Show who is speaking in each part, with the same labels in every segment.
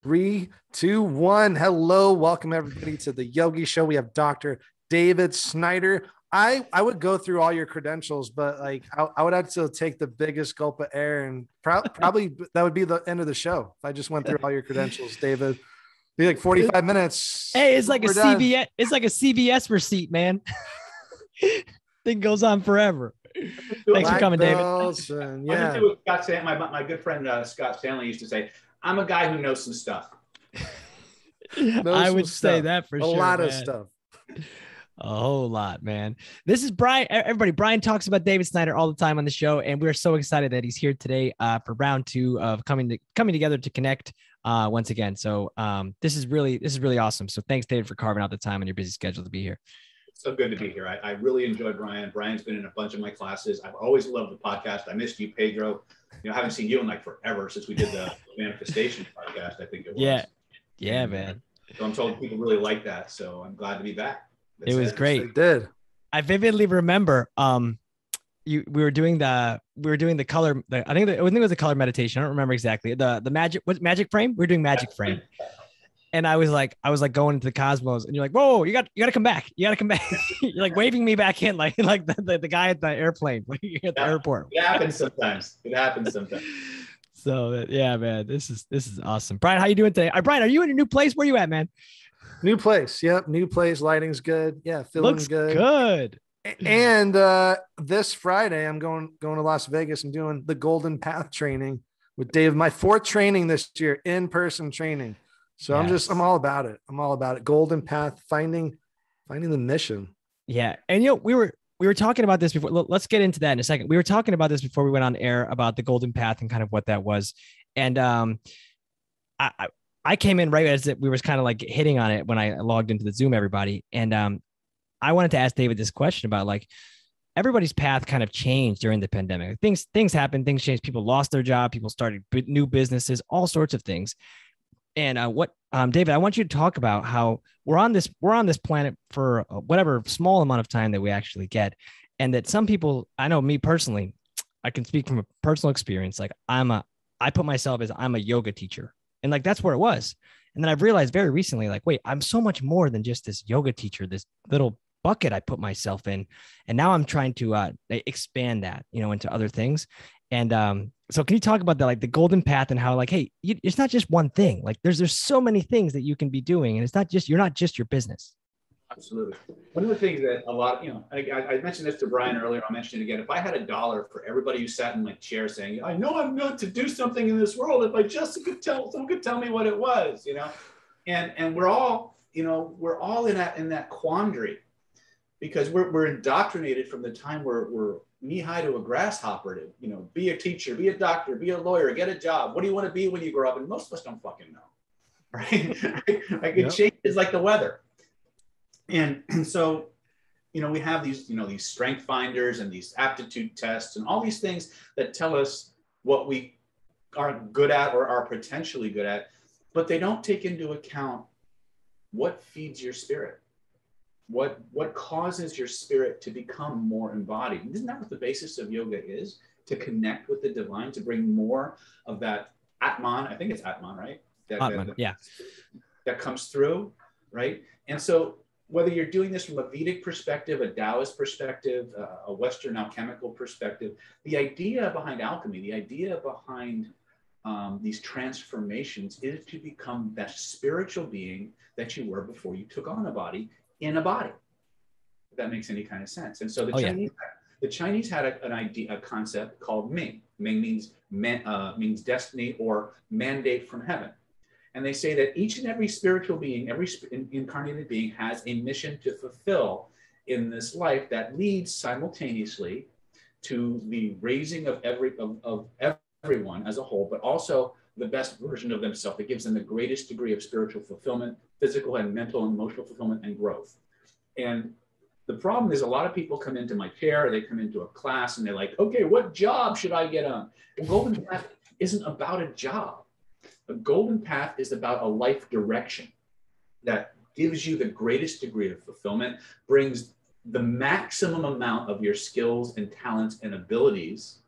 Speaker 1: Three, two, one. Hello. Welcome everybody to the Yogi Show. We have Dr. David Snyder. I would go through all your credentials, but like I would have to take the biggest gulp of air, and probably that would be the end of the show if I just went through all your credentials, David. Be like 45 minutes.
Speaker 2: Hey, it's like a
Speaker 1: We're done.
Speaker 2: CVS. It's like a CVS receipt, man. Thing goes on forever. Thanks for coming, David.
Speaker 1: Yeah.
Speaker 3: Scott Stanley, my good friend Scott Stanley used to say, "I'm a guy who knows some stuff."
Speaker 2: I would say that for sure.
Speaker 1: A lot of stuff.
Speaker 2: A whole lot, man. This is Brian. Everybody, Brian talks about David Snyder all the time on the show, and we're so excited that he's here today for round two of coming together to connect once again. So this is really awesome. So thanks, David, for carving out the time on your busy schedule to be here.
Speaker 3: It's so good to be here. I really enjoy Brian. Brian's been in a bunch of my classes. I've always loved the podcast. I missed you, Pedro. I haven't seen you in like forever since we did the Manifestation podcast, I think it was.
Speaker 2: Yeah, man.
Speaker 3: So I'm told people really like that. So I'm glad to be back.
Speaker 2: It was great.
Speaker 1: It did.
Speaker 2: I vividly remember we were doing the color. I think it was a color meditation. I don't remember exactly. The magic frame. We were doing magic frame. And I was like going into the cosmos, and you're like, whoa, you got to come back. You got to come back. You're like waving me back in, like the guy at the airplane, like at the airport.
Speaker 3: It happens sometimes.
Speaker 2: So yeah, man, this is awesome. Brian, how you doing today? Brian, are you in a new place? Where you at, man?
Speaker 1: New place. Yep. New place. Lighting's good. Yeah. Feeling
Speaker 2: Looks
Speaker 1: good. And this Friday, I'm going to Las Vegas and doing the Golden Path training with Dave. My fourth training this year, in-person training. So yes. I'm all about it. Golden Path, finding the mission. Yeah. And we were talking about this before. Let's get into that in a second. We were talking about this before we went on air about the Golden Path and kind of what that was. And I came in right as we were kind of like hitting on it when I logged into the Zoom, everybody. And I wanted to ask David this question about like everybody's path kind of changed during the pandemic. Things happened, things changed. People lost their job. People started new businesses, all sorts of things. And David, I want you to talk about how we're on this planet for whatever small amount of time that we actually get. And that some people, I know me personally, I can speak from a personal experience. Like I put myself as I'm a yoga teacher, and like, that's where it was. And then I've realized very recently, like, wait, I'm so much more than just this yoga teacher, this little bucket I put myself in. And now I'm trying to expand that, into other things. And so can you talk about that, like the Golden Path, and how like, hey, it's not just one thing. Like there's so many things that you can be doing, and you're not just your business.
Speaker 3: Absolutely. One of the things that a lot, I mentioned this to Brian earlier, I'll mention it again. If I had $1 for everybody who sat in my chair saying, I know I'm going to do something in this world, if I just someone could tell me what it was, and we're all in that quandary, because we're indoctrinated from the time we're knee-high to a grasshopper to, be a teacher, be a doctor, be a lawyer, get a job. What do you want to be when you grow up? And most of us don't fucking know, right? Like it changes like the weather. And so, we have these, these strength finders and these aptitude tests and all these things that tell us what we are good at or are potentially good at, but they don't take into account what feeds your spirit. What causes your spirit to become more embodied? Isn't that what the basis of yoga is? To connect with the divine, to bring more of that Atman. I think it's Atman, right? That comes through, right? And so whether you're doing this from a Vedic perspective, a Daoist perspective, a Western alchemical perspective, the idea behind alchemy, the idea behind these transformations is to become that spiritual being that you were before you took on a body, in a body, if that makes any kind of sense. And so the Chinese had a concept called Ming. Ming means destiny or mandate from heaven. And they say that each and every spiritual being, every incarnated being has a mission to fulfill in this life that leads simultaneously to the raising of everyone as a whole, but also the best version of themselves that gives them the greatest degree of spiritual fulfillment, physical and mental and emotional fulfillment and growth. And the problem is a lot of people come into my chair, they come into a class and they're like, okay, what job should I get on? The Golden Path isn't about a job. The Golden Path is about a life direction that gives you the greatest degree of fulfillment, brings the maximum amount of your skills and talents and abilities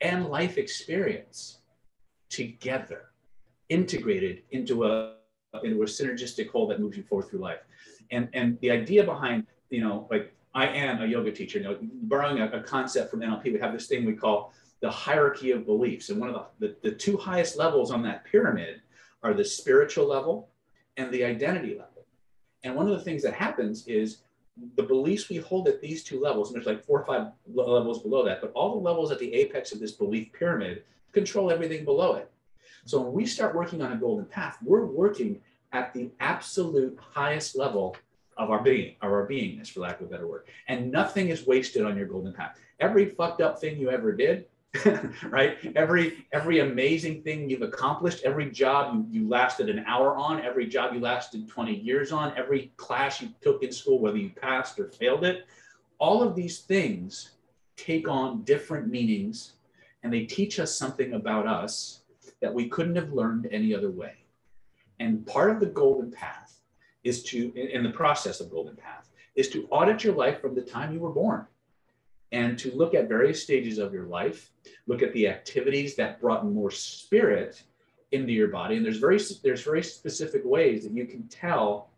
Speaker 3: and life experience together integrated into a synergistic whole that moves you forward through life. And the idea behind, like I am a yoga teacher, borrowing a concept from NLP, we have this thing we call the hierarchy of beliefs. And one of the two highest levels on that pyramid are the spiritual level and the identity level. And one of the things that happens is the beliefs we hold at these two levels, and there's like 4 or 5 levels below that, but all the levels at the apex of this belief pyramid control everything below it. So when we start working on a golden path, we're working at the absolute highest level of our being, of our beingness, for lack of a better word. And nothing is wasted on your golden path. Every fucked up thing you ever did, right? Every amazing thing you've accomplished, every job you lasted an hour on, every job you lasted 20 years on, every class you took in school, whether you passed or failed it, all of these things take on different meanings, and they teach us something about us that we couldn't have learned any other way. And part of the golden path is to, in the process of golden path, is to audit your life from the time you were born, and to look at various stages of your life, look at the activities that brought more spirit into your body. And there's very specific ways that you can tell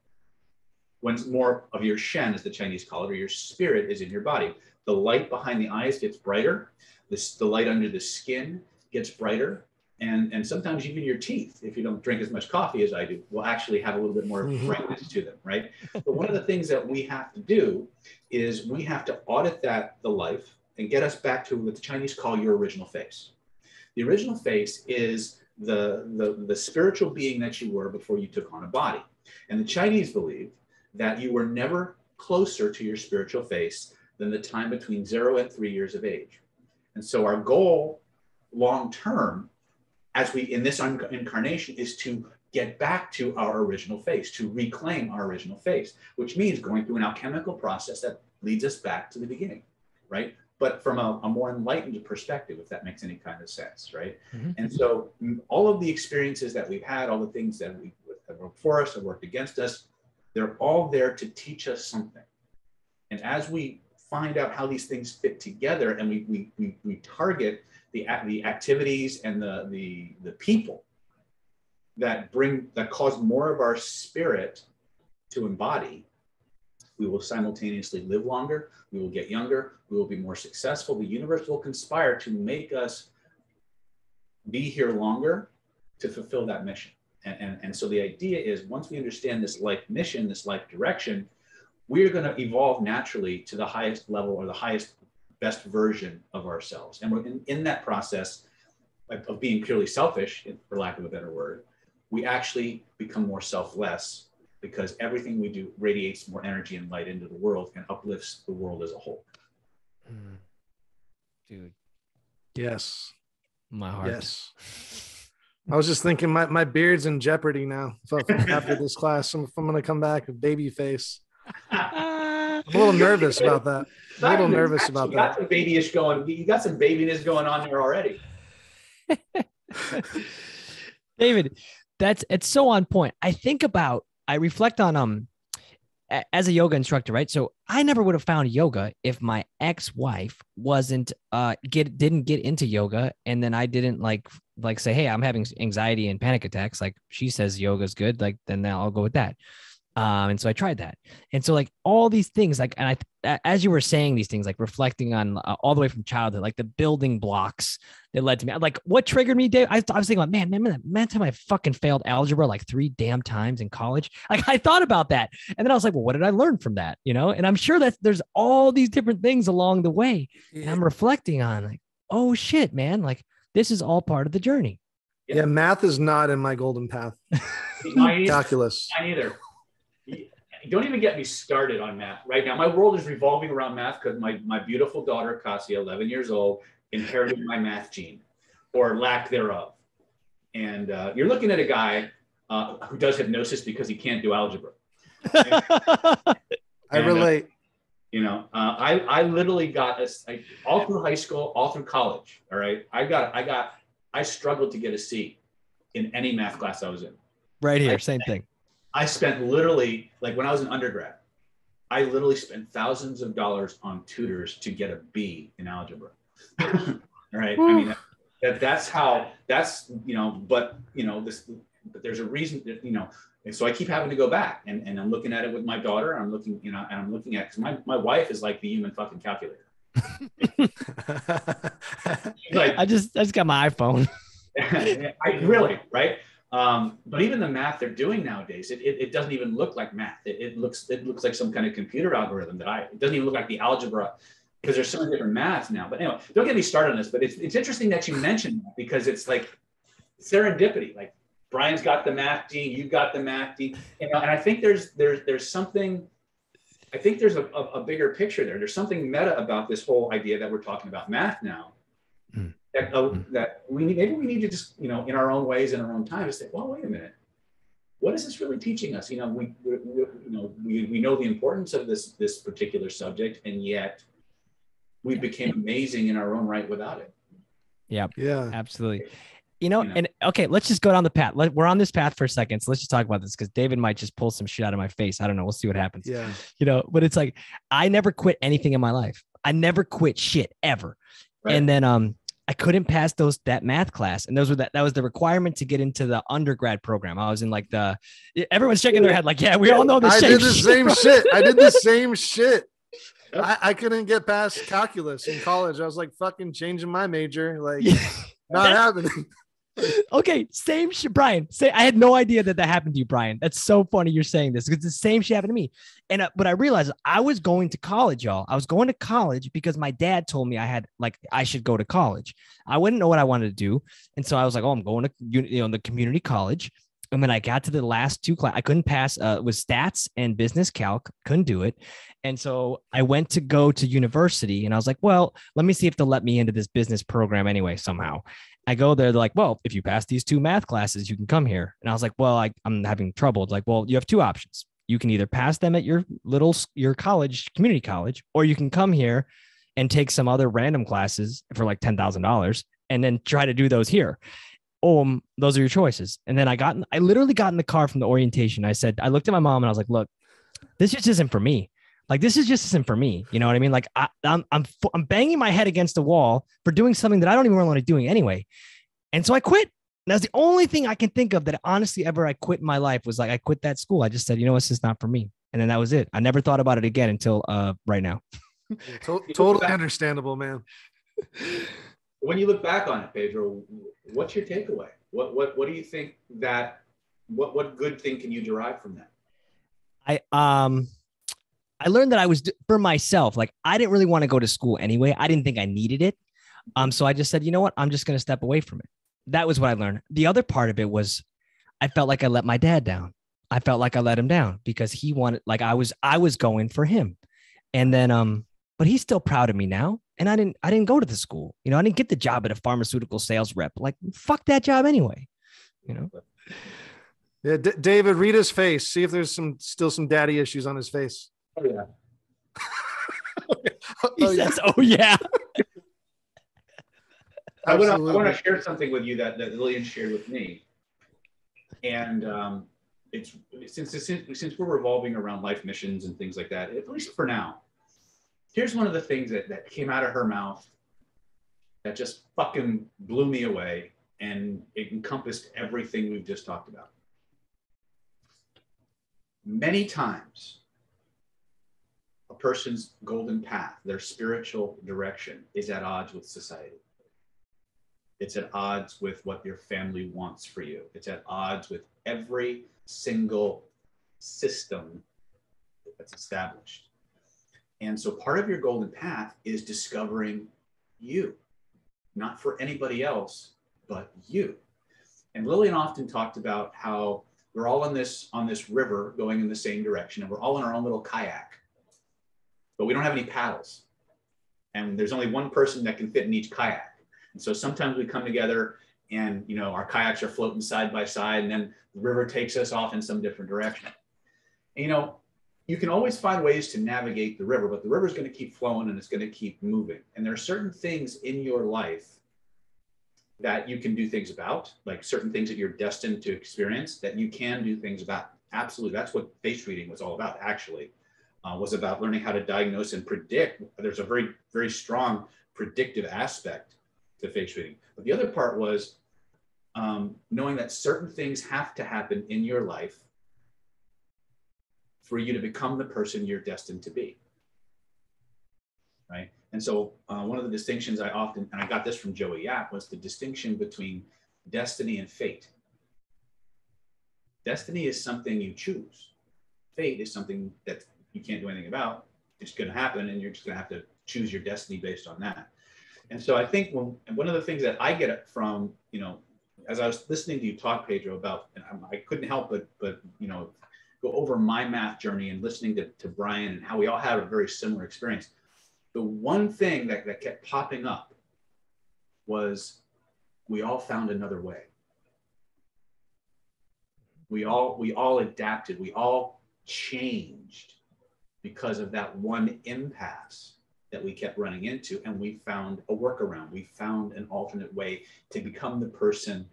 Speaker 3: when more of your shen, as the Chinese call it, or your spirit is in your body. The light behind the eyes gets brighter. The light under the skin gets brighter. And sometimes even your teeth, if you don't drink as much coffee as I do, will actually have a little bit more brightness to them, right? But one of the things that we have to do is we have to audit the life and get us back to what the Chinese call your original face. The original face is the spiritual being that you were before you took on a body. And the Chinese believe that you were never closer to your spiritual face than the time between 0 and 3 years of age. And so our goal long term, as we in this incarnation, is to get back to our original face, to reclaim our original face, which means going through an alchemical process that leads us back to the beginning, right? But from a more enlightened perspective, if that makes any kind of sense, right? Mm-hmm. And so all of the experiences that we've had, all the things that have worked for us, have worked against us, they're all there to teach us something. And as we find out how these things fit together, and we target the activities and the people that cause more of our spirit to embody, we will simultaneously live longer, we will get younger, we will be more successful. The universe will conspire to make us be here longer to fulfill that mission. And so the idea is, once we understand this life mission, this life direction, we're going to evolve naturally to the highest level, or the highest best version of ourselves. And we're in that process of being purely selfish, for lack of a better word, we actually become more selfless, because everything we do radiates more energy and light into the world and uplifts the world as a whole.
Speaker 1: Dude.
Speaker 4: Yes.
Speaker 1: My heart.
Speaker 4: Yes. I was just thinking my beard's in jeopardy now. So after this class, if I'm going to come back with baby face. I'm a little nervous about that. A little nervous about that.
Speaker 3: You got some babyish going. You got some babiness going on there already.
Speaker 1: David, it's so on point. I reflect on as a yoga instructor, right? So I never would have found yoga if my ex-wife didn't get into yoga, and then I didn't like say, hey, I'm having anxiety and panic attacks. Like, she says yoga's good, like, then I'll go with that. And so I tried that. And so, like, all these things, like, and as you were saying these things, like reflecting on all the way from childhood, like the building blocks that led to me, like what triggered me, Dave, I was thinking, like, man, that time I fucking failed algebra like 3 damn times in college. Like, I thought about that. And then I was like, well, what did I learn from that? And I'm sure that there's all these different things along the way. And I'm reflecting on, like, oh shit, man, like this is all part of the journey.
Speaker 4: Yeah. Math is not in my golden path. Calculus.
Speaker 3: Not either. Don't even get me started on math right now. My world is revolving around math because my beautiful daughter, Cassia, 11 years old, inherited my math gene, or lack thereof. And you're looking at a guy who does hypnosis because he can't do algebra.
Speaker 4: I relate.
Speaker 3: I literally got all through high school, all through college. All right. I struggled to get a C in any math class I was in.
Speaker 1: Right here. Same thing.
Speaker 3: I spent literally, like when I was an undergrad, I literally spent thousands of dollars on tutors to get a B in algebra. All right. I mean, that's but this, but there's a reason that, you know, and so I keep having to go back and I'm looking at it with my daughter. I'm looking, you know, and I'm looking at, because my wife is like the human fucking calculator.
Speaker 2: Like, I just got my iPhone.
Speaker 3: I really, right? But even the math they're doing nowadays, it doesn't even look like math. It looks like some kind of computer algorithm it doesn't even look like the algebra, because there's so many different maths now. But anyway, don't get me started on this, but it's interesting that you mentioned that, because it's like serendipity. Like, Brian's got the math gene, you've got the math gene, you know, and I think there's something, I think there's a bigger picture there. There's something meta about this whole idea that we're talking about math now. That maybe we need to just, you know, in our own ways, in our own time, to say, well, wait a minute, what is this really teaching us? You know, we know the importance of this particular subject, and yet we became amazing in our own right without it.
Speaker 2: Yeah, absolutely. You know, and okay, let's just go down the path. We're on this path for a second, so let's just talk about this, because David might just pull some shit out of my face. I don't know. We'll see what happens.
Speaker 4: Yeah.
Speaker 2: You know, but it's like, I never quit anything in my life. I never quit shit ever. Right. And then I couldn't pass that math class, and that was the requirement to get into the undergrad program. I was in like everyone's shaking their head like, yeah, we all know the same.
Speaker 4: I did the same shit. I did the same shit. I couldn't get past calculus in college. I was like fucking changing my major, like not happening.
Speaker 2: Okay, same shit, Brian. I had no idea that happened to you, Brian. That's so funny you're saying this, because the same shit happened to me. And but I realized I was going to college, y'all. I was going to college because my dad told me I should go to college. I wouldn't know what I wanted to do, and so I was like, oh, I'm going to the community college. And then I got to the last two classes. I couldn't pass. Was stats and business calc. Couldn't do it. And so I went to go to university, and I was like, well, let me see if they'll let me into this business program anyway somehow. I go there. They're like, well, if you pass these 2 math classes, you can come here. And I was like, well, I'm having trouble. It's like, well, you have 2 options. You can either pass them at your college, community college, or you can come here and take some other random classes for like $10,000 and then try to do those here. Those are your choices. And then I literally got in the car from the orientation. I looked at my mom and I was like, look, this just isn't for me. Like, this is just isn't for me. You know what I mean? Like, I'm banging my head against the wall for doing something that I don't even want to be doing anyway. And so I quit. And that's the only thing I can think of that honestly ever I quit in my life, was like, I quit that school. I just said, you know, it's just not for me. And then that was it. I never thought about it again until right now.
Speaker 4: Totally understandable, man.
Speaker 3: When you look back on it, Pedro, what's your takeaway? What do you think that, what good thing can you derive from that?
Speaker 2: I learned that I was for myself. Like, I didn't really want to go to school anyway. I didn't think I needed it. So I just said, you know what? I'm just going to step away from it. That was what I learned. The other part of it was I felt like I let my dad down. I felt like I let him down because he wanted, like, I was going for him. And then, but he's still proud of me now. And I didn't go to the school. You know, I didn't get the job at a pharmaceutical sales rep. Like, fuck that job anyway. You know?
Speaker 4: Yeah. David, read his face. See if there's still some daddy issues on his face.
Speaker 3: Oh, yeah.
Speaker 2: He says, oh, yeah.
Speaker 3: I want to share something with you that Lillian shared with me. And it's since we're revolving around life missions and things like that, at least for now, here's one of the things that came out of her mouth that just fucking blew me away, and it encompassed everything we've just talked about. Many times, a person's golden path, their spiritual direction, is at odds with society. It's at odds with what your family wants for you. It's at odds with every single system that's established. And so part of your golden path is discovering you, not for anybody else, but you. And Lillian often talked about how we're all on this river going in the same direction, and we're all in our own little kayak, but we don't have any paddles. And there's only one person that can fit in each kayak. And so sometimes we come together and, you know, our kayaks are floating side by side, and then the river takes us off in some different direction. And, you know, you can always find ways to navigate the river, but the river is going to keep flowing and it's going to keep moving. And there are certain things in your life that you can do things about, like certain things that you're destined to experience that you can do things about. Absolutely. That's what face reading was all about, actually, was about learning how to diagnose and predict. There's a very, very strong predictive aspect to face reading. But the other part was knowing that certain things have to happen in your life for you to become the person you're destined to be, right? And so one of the distinctions I often, and I got this from Joey Yap, was the distinction between destiny and fate. Destiny is something you choose. Fate is something that you can't do anything about. It's going to happen, and you're just going to have to choose your destiny based on that. And so I think one of the things that I get from, you know, as I was listening to you talk, Pedro, about, and I couldn't help but you know, go over my math journey and listening to Brian and how we all had a very similar experience. The one thing that kept popping up was we all found another way. We all adapted. We all changed because of that one impasse that we kept running into, and we found a workaround. We found an alternate way to become the person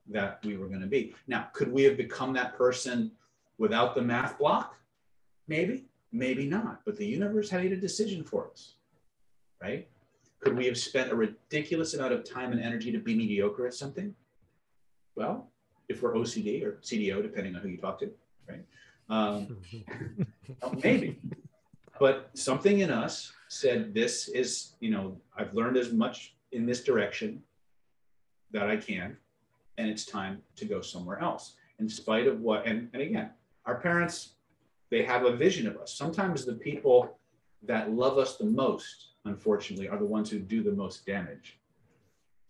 Speaker 3: that we were going to be. Now, could we have become that person without the math block? Maybe, maybe not. But the universe had made a decision for us, right? Could we have spent a ridiculous amount of time and energy to be mediocre at something? Well, if we're OCD or CDO, depending on who you talk to, right? Maybe. But something in us said, this is, you know, I've learned as much in this direction that I can, and it's time to go somewhere else. In spite of what, and again, our parents, they have a vision of us. Sometimes the people that love us the most, unfortunately, are the ones who do the most damage,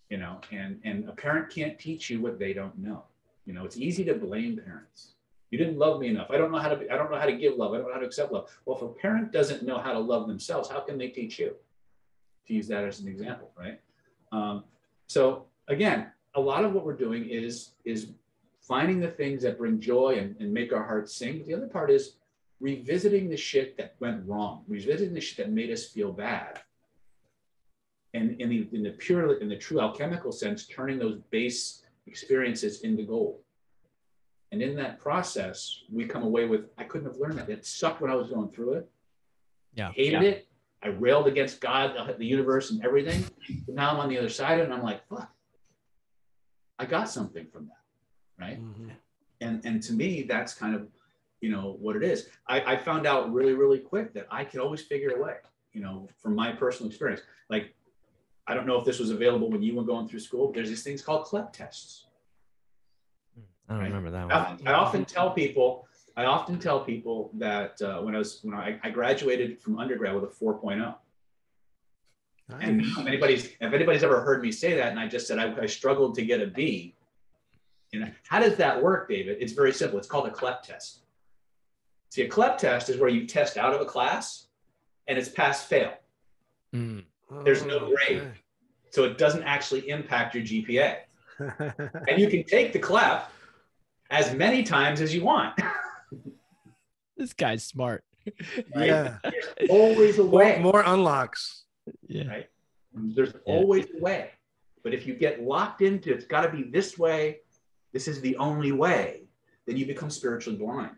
Speaker 3: you know, and a parent can't teach you what they don't know. You know, it's easy to blame parents. You didn't love me enough. I don't know how to give love. I don't know how to accept love. Well, if a parent doesn't know how to love themselves, how can they teach you? To use that as an example, right? So again, a lot of what we're doing is finding the things that bring joy and make our hearts sing. But the other part is revisiting the shit that went wrong, revisiting the shit that made us feel bad. And in the true alchemical sense, turning those base experiences into gold. And in that process, we come away with, I couldn't have learned that. It sucked when I was going through it.
Speaker 1: Yeah.
Speaker 3: Hated it. I railed against God, the universe, and everything. But now I'm on the other side, and I'm like, fuck, I got something from that, right? Mm-hmm. And to me, that's kind of, you know, what it is. I found out really, really quick that I could always figure a way, you know, from my personal experience. Like, I don't know if this was available when you were going through school, but there's these things called CLEP tests.
Speaker 1: I don't remember that one.
Speaker 3: I often tell people that when I graduated from undergrad with a 4.0. Nice. And if anybody's ever heard me say that, and I just said I struggled to get a B, you know, how does that work, David? It's very simple. It's called a CLEP test. See, a CLEP test is where you test out of a class, and it's pass fail. Mm. There's no grade, so it doesn't actually impact your GPA, and you can take the CLEP as many times as you want.
Speaker 1: This guy's smart.
Speaker 3: Right?
Speaker 4: Yeah.
Speaker 3: There's always a way.
Speaker 4: More unlocks.
Speaker 1: Yeah.
Speaker 3: Right? There's always a way. But if you get locked into it's got to be this way, this is the only way, then you become spiritually blind.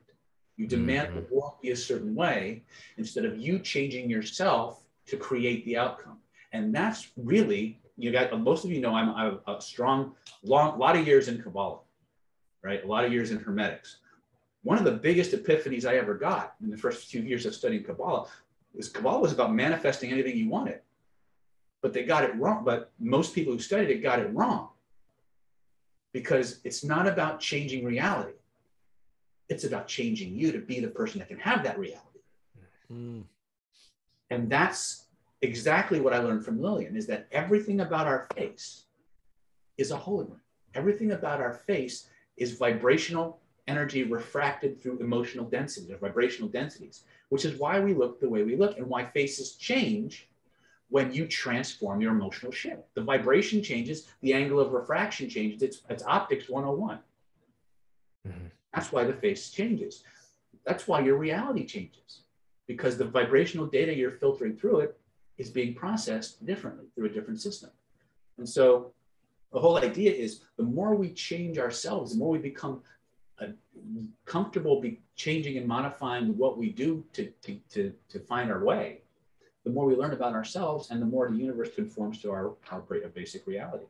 Speaker 3: You demand the walk be a certain way instead of you changing yourself to create the outcome. And that's really, you got, most of you know I'm a lot of years in Kabbalah. Right? A lot of years in Hermetics. One of the biggest epiphanies I ever got in the first few years of studying Kabbalah was about manifesting anything you wanted. But they got it wrong. But most people who studied it got it wrong. Because it's not about changing reality. It's about changing you to be the person that can have that reality. Mm. And that's exactly what I learned from Lillian, is that everything about our face is a hologram. Everything about our face is vibrational energy refracted through emotional density, or vibrational densities, which is why we look the way we look and why faces change when you transform your emotional shift. The vibration changes, the angle of refraction changes. It's optics 101. Mm-hmm. That's why the face changes. That's why your reality changes, because the vibrational data you're filtering through it is being processed differently through a different system. And so the whole idea is the more we change ourselves, the more we become comfortable changing and modifying what we do to find our way, the more we learn about ourselves and the more the universe conforms to our basic reality.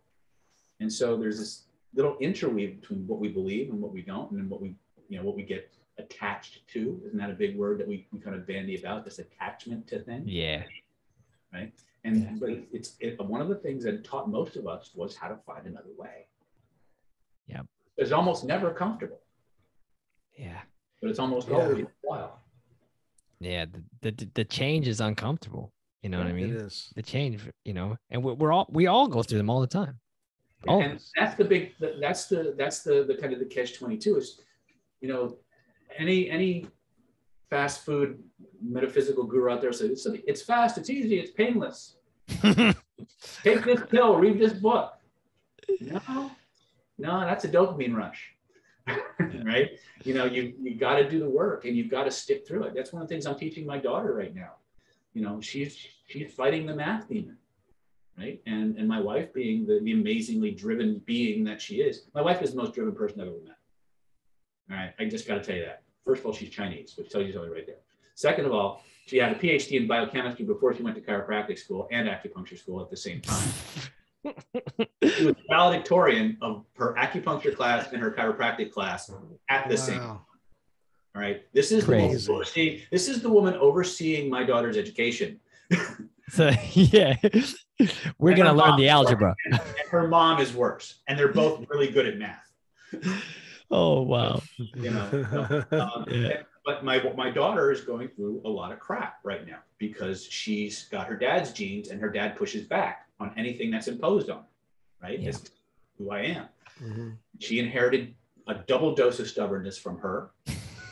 Speaker 3: And so there's little interweave between what we believe and what we don't, and then what we, what we get attached to. Isn't that a big word that we kind of bandy about, this attachment to things?
Speaker 1: Yeah.
Speaker 3: Right. And but it's one of the things that taught most of us was how to find another way.
Speaker 1: Yeah.
Speaker 3: It's almost never comfortable.
Speaker 1: Yeah.
Speaker 3: But it's almost always worthwhile.
Speaker 1: Yeah. The change is uncomfortable. You know what I mean?
Speaker 4: It is.
Speaker 1: The change, and we all go through them all the time.
Speaker 3: And that's the kind of the catch-22 is, any fast food metaphysical guru out there says it's fast, it's easy, it's painless. Take this pill, read this book. No, that's a dopamine rush. Right? You got to do the work and you've got to stick through it. That's one of the things I'm teaching my daughter right now. She's fighting the math demon. Right. And my wife, being the amazingly driven being that she is, my wife is the most driven person I've ever met. All right. I just got to tell you that. First of all, she's Chinese, which tells you something right there. Second of all, she had a PhD in biochemistry before she went to chiropractic school and acupuncture school at the same time. She was valedictorian of her acupuncture class and her chiropractic class at the same time. All right. This is the woman overseeing my daughter's education.
Speaker 1: So yeah, we're going to learn the algebra.
Speaker 3: And her mom is worse. And they're both really good at math.
Speaker 1: Oh, wow.
Speaker 3: But my daughter is going through a lot of crap right now because she's got her dad's genes and her dad pushes back on anything that's imposed on her, right? Yeah. This is who I am. Mm-hmm. She inherited a double dose of stubbornness from her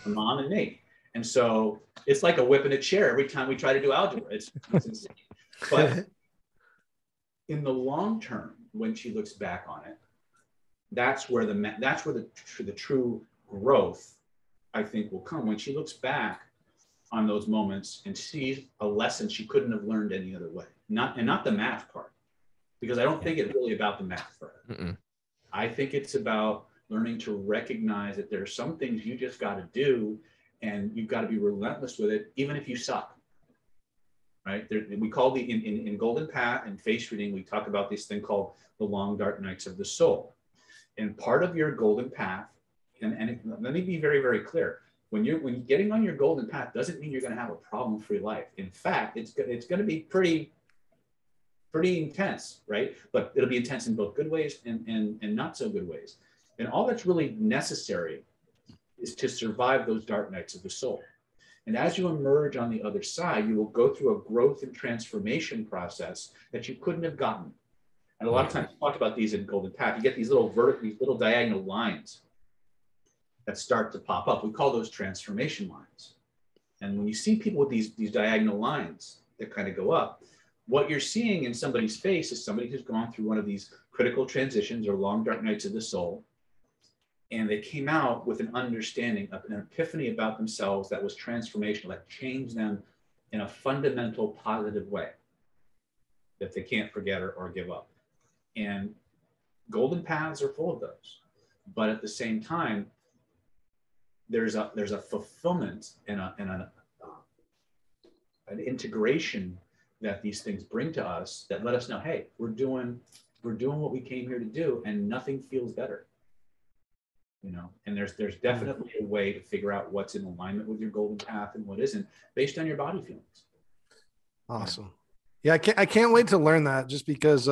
Speaker 3: mom and me. And so it's like a whip in a chair every time we try to do algebra. It's insane. But in the long term, when she looks back on it, that's where the true growth, I think, will come, when she looks back on those moments and sees a lesson she couldn't have learned any other way. Not the math part, because I don't think it's really about the math for her. Mm-mm. I think it's about learning to recognize that there are some things you just got to do, and you've got to be relentless with it, even if you suck. Right? We call in Golden Path and face reading, we talk about this thing called the long dark nights of the soul. And part of your golden path, and let me be very, very clear. When you're getting on your golden path doesn't mean you're going to have a problem-free life. In fact, it's going to be pretty intense, right? But it'll be intense in both good ways and not so good ways. And all that's really necessary is to survive those dark nights of the soul. And as you emerge on the other side, you will go through a growth and transformation process that you couldn't have gotten. And a lot of times we talk about these in Golden Path. You get these little diagonal lines that start to pop up. We call those transformation lines. And when you see people with these diagonal lines that kind of go up, what you're seeing in somebody's face is somebody who's gone through one of these critical transitions or long dark nights of the soul. And they came out with an understanding of an epiphany about themselves that was transformational, that changed them in a fundamental positive way that they can't forget or give up. And golden paths are full of those. But at the same time, there's a fulfillment and an integration that these things bring to us that let us know, hey, we're doing what we came here to do, and nothing feels better. And there's definitely a way to figure out what's in alignment with your golden path and what isn't, based on your body feelings.
Speaker 4: Awesome. Yeah, I can't wait to learn that, just because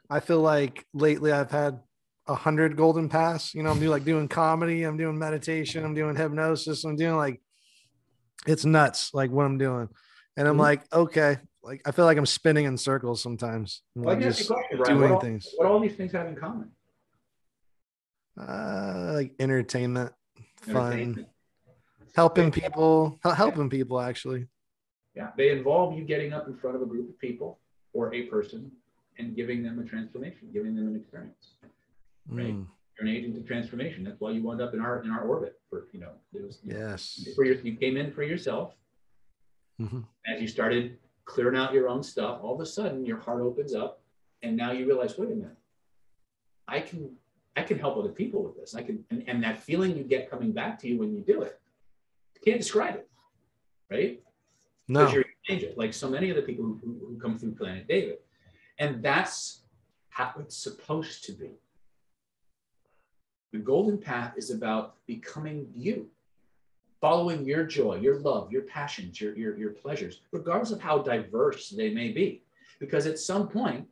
Speaker 4: I feel like lately I've had 100 golden paths. I'm doing comedy, I'm doing meditation, I'm doing hypnosis, I'm doing it's nuts, what I'm doing. And I'm like, okay, I feel like I'm spinning in circles sometimes.
Speaker 3: Well, just doing things. What all these things have in common?
Speaker 4: Entertainment, fun, helping people actually.
Speaker 3: Yeah, they involve you getting up in front of a group of people or a person and giving them a transformation, giving them an experience. Right? You're an agent of transformation. That's why you wound up in our orbit. You came in for yourself. Mm-hmm. As you started clearing out your own stuff, all of a sudden your heart opens up, and now you realize, wait a minute, I can help other people with this. And that feeling you get coming back to you when you do it, you can't describe it, right?
Speaker 4: No.
Speaker 3: Because you're an angel, like so many of the people who come through Planet David. And that's how it's supposed to be. The golden path is about becoming you, following your joy, your love, your passions, your pleasures, regardless of how diverse they may be. Because at some point,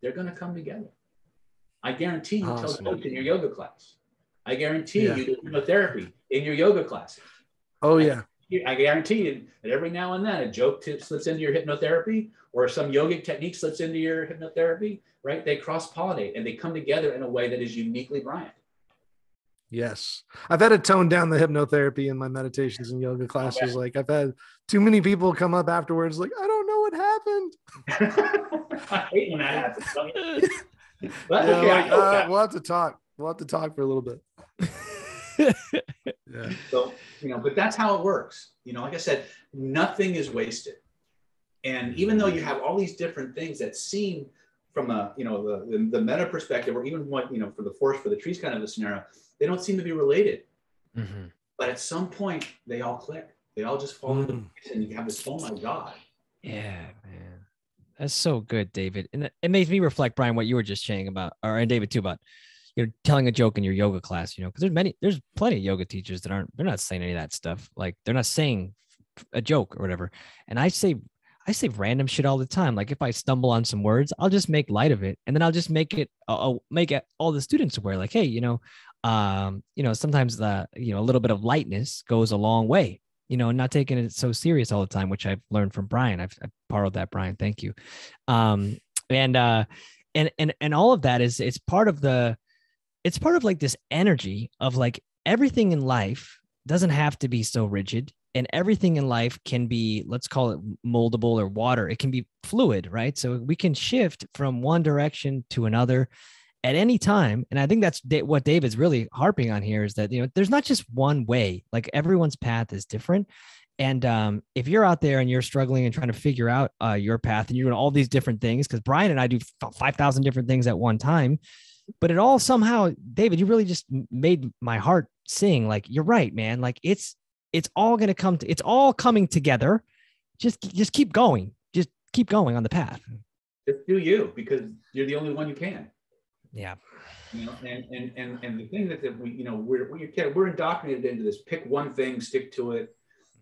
Speaker 3: they're going to come together. I guarantee you tell jokes in your yoga class. I guarantee you do hypnotherapy in your yoga class.
Speaker 4: Oh, yeah.
Speaker 3: I guarantee you that every now and then a joke slips into your hypnotherapy, or some yogic technique slips into your hypnotherapy, right? They cross-pollinate and they come together in a way that is uniquely Bryan.
Speaker 4: Yes. I've had to tone down the hypnotherapy in my meditations and yoga classes. Like, I've had too many people come up afterwards like, I don't know what happened.
Speaker 3: I hate when that happens.
Speaker 4: But yeah, okay, we'll have to talk. We'll have to talk for a little bit.
Speaker 3: Yeah. So, but that's how it works. Like I said, nothing is wasted. And even though you have all these different things that seem from a, the meta perspective, or even what, for the forest for the trees kind of a scenario, they don't seem to be related. Mm-hmm. But at some point they all click. They all just fall into place, and you have this, oh my God.
Speaker 1: Yeah, man. That's so good, David. And it makes me reflect, Bryan, what you were just saying about, and David too, about telling a joke in your yoga class, because there's plenty of yoga teachers that they're not saying any of that stuff. Like, they're not saying a joke or whatever. And I say random shit all the time. Like, if I stumble on some words, I'll just make light of it. And then I'll just make it all the students aware, like, hey, sometimes a little bit of lightness goes a long way, not taking it so serious all the time, which I've learned from Bryan. I've borrowed that, Bryan. Thank you. And all of that it's part of like this energy of like everything in life doesn't have to be so rigid, and everything in life can be, let's call it moldable or water. It can be fluid, right? So we can shift from one direction to another at any time. And I think that's what David's really harping on here, is that, there's not just one way. Like, everyone's path is different. And if you're out there and you're struggling and trying to figure out your path, and you're doing all these different things, because Bryan and I do 5,000 different things at one time, but it all somehow, David, you really just made my heart sing. Like, you're right, man. Like, it's all going to it's all coming together. Just keep going. Just keep going on the path.
Speaker 3: Just do you, because you're the only one you can.
Speaker 1: Yeah.
Speaker 3: And the thing that we, we're indoctrinated into this, pick one thing, stick to it.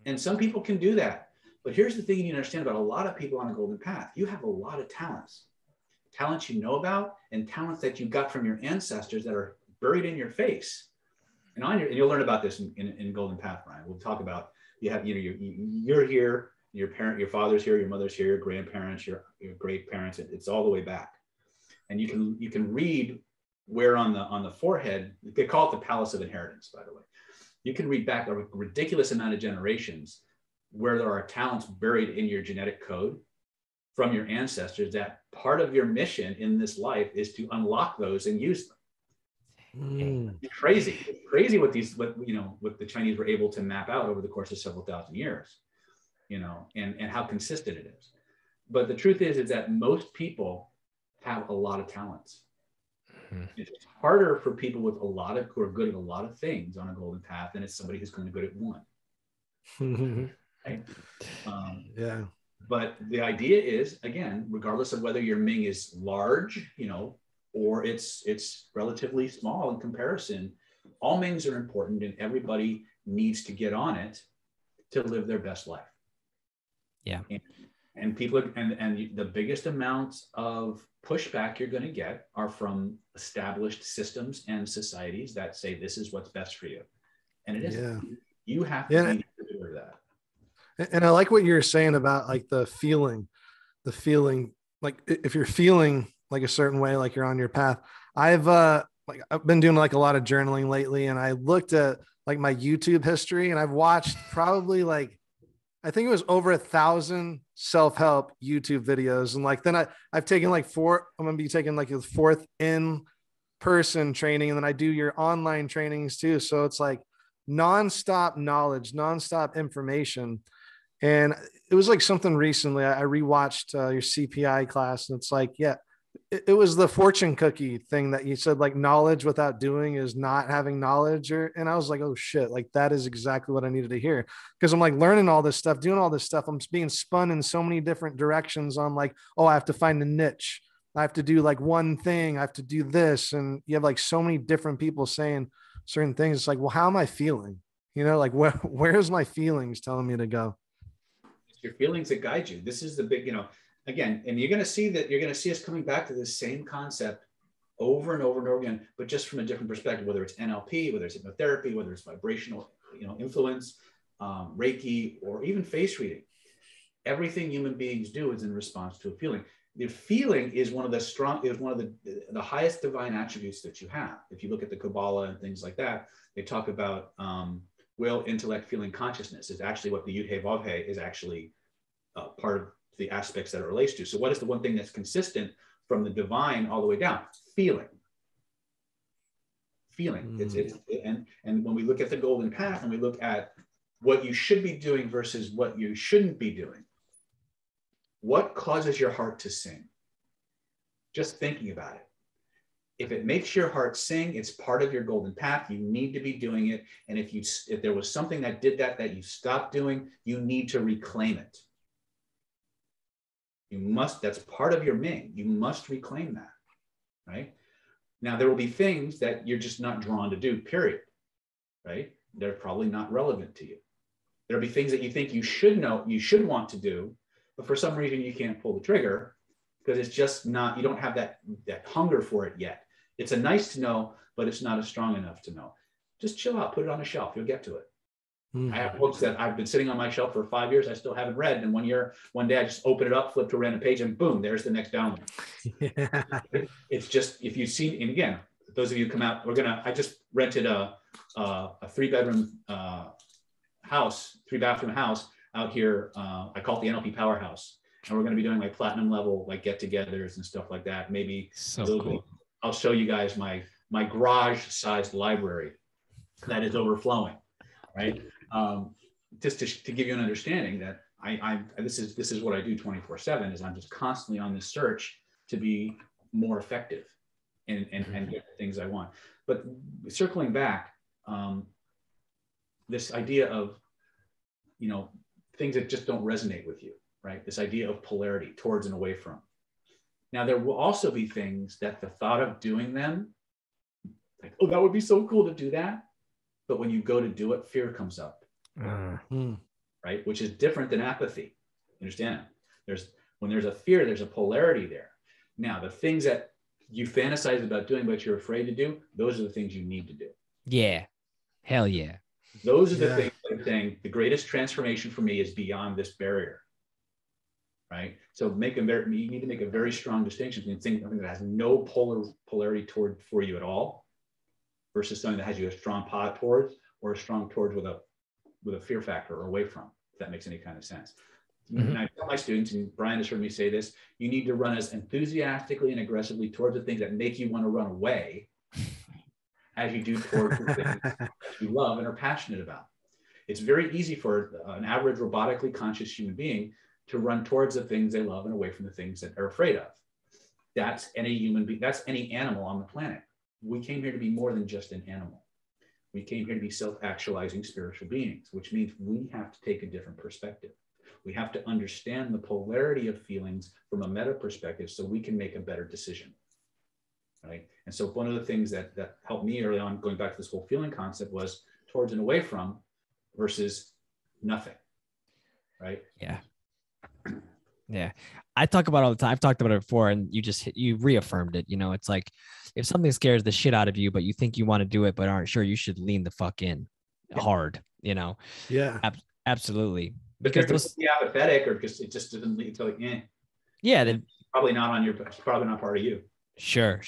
Speaker 3: And some people can do that. But here's the thing you need to understand about a lot of people on a golden path. You have a lot of talents you know about, and talents that you got from your ancestors that are buried in your face. And you'll learn about this in Golden Path, Bryan. We'll talk about, you're here, your father's here, your mother's here, your grandparents, your great parents. It's all the way back. And you can read where on the forehead, they call it the Palace of Inheritance, by the way. You can read back a ridiculous amount of generations where there are talents buried in your genetic code from your ancestors, that part of your mission in this life is to unlock those and use them. It's crazy what the Chinese were able to map out over the course of several thousand years, and how consistent it is. But the truth is that most people have a lot of talents. It's harder for people who are good at a lot of things on a golden path than it's somebody who's kind of good at one. Right?
Speaker 4: Yeah.
Speaker 3: But the idea is, again, regardless of whether your Ming is large, or it's relatively small in comparison, all Mings are important, and everybody needs to get on it to live their best life.
Speaker 1: Yeah.
Speaker 3: And people and the biggest amounts of pushback you're going to get are from established systems and societies that say this is what's best for you. And it isn't. Yeah. You have to be aware of that.
Speaker 4: And I like what you're saying about like the feeling, like if you're feeling like a certain way, like you're on your path. I've been doing like a lot of journaling lately, and I looked at like my YouTube history, and I've watched probably I think it was over 1,000 self-help YouTube videos. And like, then I've taken I'm going to be taking like a 4th in-person training. And then I do your online trainings too. So it's like nonstop knowledge, nonstop information. And it was like something recently, I rewatched your CPI class, and it's like, yeah, it was the fortune cookie thing that you said, like, knowledge without doing is not having knowledge. And I was like, oh shit, like that is exactly what I needed to hear. Cause I'm like learning all this stuff, doing all this stuff. I'm being spun in so many different directions on like, oh, I have to find a niche. I have to do like one thing. I have to do this. And you have like so many different people saying certain things. It's like, well, how am I feeling? You know, like where's my feelings telling me to go?
Speaker 3: It's your feelings that guide you. This is the big, again, and you're going to see us coming back to this same concept over and over and over again, but just from a different perspective, whether it's NLP, whether it's hypnotherapy, whether it's vibrational, influence, Reiki, or even face reading. Everything human beings do is in response to a feeling. The feeling is one of the highest divine attributes that you have. If you look at the Kabbalah and things like that, they talk about will, intellect, feeling, consciousness is actually what the Yud He Vav He is actually part of the aspects that it relates to. So what is the one thing that's consistent from the divine all the way down? Feeling. And when we look at the golden path and we look at what you should be doing versus what you shouldn't be doing, what causes your heart to sing? Just thinking about it. If it makes your heart sing, it's part of your golden path. You need to be doing it. And if there was something that did that you stopped doing, you need to reclaim it. That's part of your Ming. You must reclaim that, right? Now, there will be things that you're just not drawn to do, period, right? They're probably not relevant to you. There'll be things that you think you should want to do, but for some reason you can't pull the trigger because it's just not, you don't have that hunger for it yet. It's a nice to know, but it's not a strong enough to know. Just chill out, put it on a shelf, you'll get to it. I have books that I've been sitting on my shelf for 5 years, I still haven't read. And one day I just open it up, flip to a random page, and boom, there's the next download. Yeah. It's just, if you've seen, and again, those of you who come out, I just rented a 3-bedroom house, 3-bathroom house out here. I call it the NLP Powerhouse. And we're going to be doing like platinum level, like get-togethers and stuff like that. Maybe
Speaker 1: so cool.
Speaker 3: I'll show you guys my garage-sized library that is overflowing, right? Just to give you an understanding that this is what I do 24/7, is I'm just constantly on this search to be more effective and get the things I want. But circling back, this idea of, things that just don't resonate with you, right? This idea of polarity, towards and away from. Now, there will also be things that the thought of doing them, like, oh, that would be so cool to do that. But when you go to do it, fear comes up, right? Which is different than apathy. You understand? When there's a fear, there's a polarity there. Now, the things that you fantasize about doing, but you're afraid to do, those are the things you need to do.
Speaker 1: Yeah. Hell yeah.
Speaker 3: Those are the things I'm saying, the greatest transformation for me is beyond this barrier, right? So you need to make a very strong distinction between something that has no polarity for you at all versus something that has you a strong pot towards, or a strong towards with a fear factor or away from, if that makes any kind of sense. And I tell my students, and Brian has heard me say this, you need to run as enthusiastically and aggressively towards the things that make you want to run away as you do towards the things that you love and are passionate about. It's very easy for an average robotically conscious human being to run towards the things they love and away from the things that they're afraid of. That's any human being, that's any animal on the planet. We came here to be more than just an animal. We came here to be self-actualizing spiritual beings, which means we have to take a different perspective. We have to understand the polarity of feelings from a meta perspective so we can make a better decision, right? And so one of the things that helped me early on, going back to this whole feeling concept, was towards and away from versus nothing, right?
Speaker 1: Yeah. Yeah. I talk about it all the time. I've talked about it before, and you reaffirmed it. It's like, if something scares the shit out of you, but you think you want to do it, but aren't sure, you should lean the fuck in hard,
Speaker 4: Yeah.
Speaker 1: Absolutely.
Speaker 3: But because those be apathetic, or because it just doesn't lead to like,
Speaker 1: yeah, then
Speaker 3: probably not probably not part of you.
Speaker 1: Sure.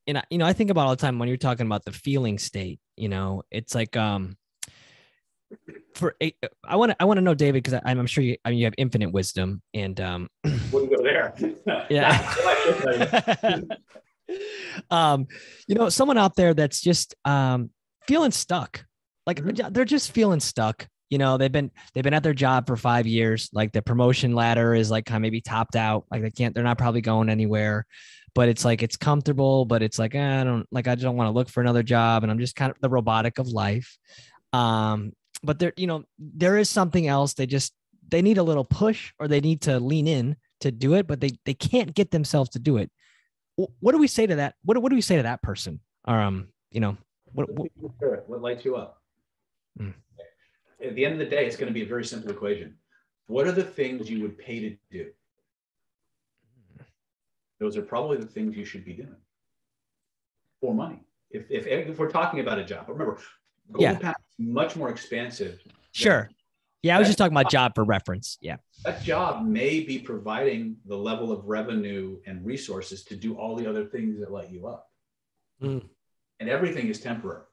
Speaker 1: And I think about all the time when you're talking about the feeling state, it's like, I want to know, David, because I'm sure you have infinite wisdom, and
Speaker 3: wouldn't go there.
Speaker 1: Yeah. Someone out there that's just feeling stuck, like they're just feeling stuck. They've been at their job for 5 years. Like the promotion ladder is like kind of maybe topped out. Like they're not probably going anywhere, but it's like, it's comfortable, but it's like, I just don't want to look for another job. And I'm just kind of the robotic of life. But there is something else. They need a little push, or they need to lean in to do it, but they can't get themselves to do it. what do we say to that? What do we say to that person? Or, you know,
Speaker 3: what lights you up?
Speaker 1: Mm.
Speaker 3: At the end of the day, it's going to be a very simple equation. What are the things you would pay to do? Those are probably the things you should be doing for money. If we're talking about a job, remember, Golden Path is much more expansive.
Speaker 1: Sure. Yeah, I was just talking about job for reference. Yeah.
Speaker 3: That job may be providing the level of revenue and resources to do all the other things that light you up.
Speaker 4: Mm.
Speaker 3: And everything is temporary.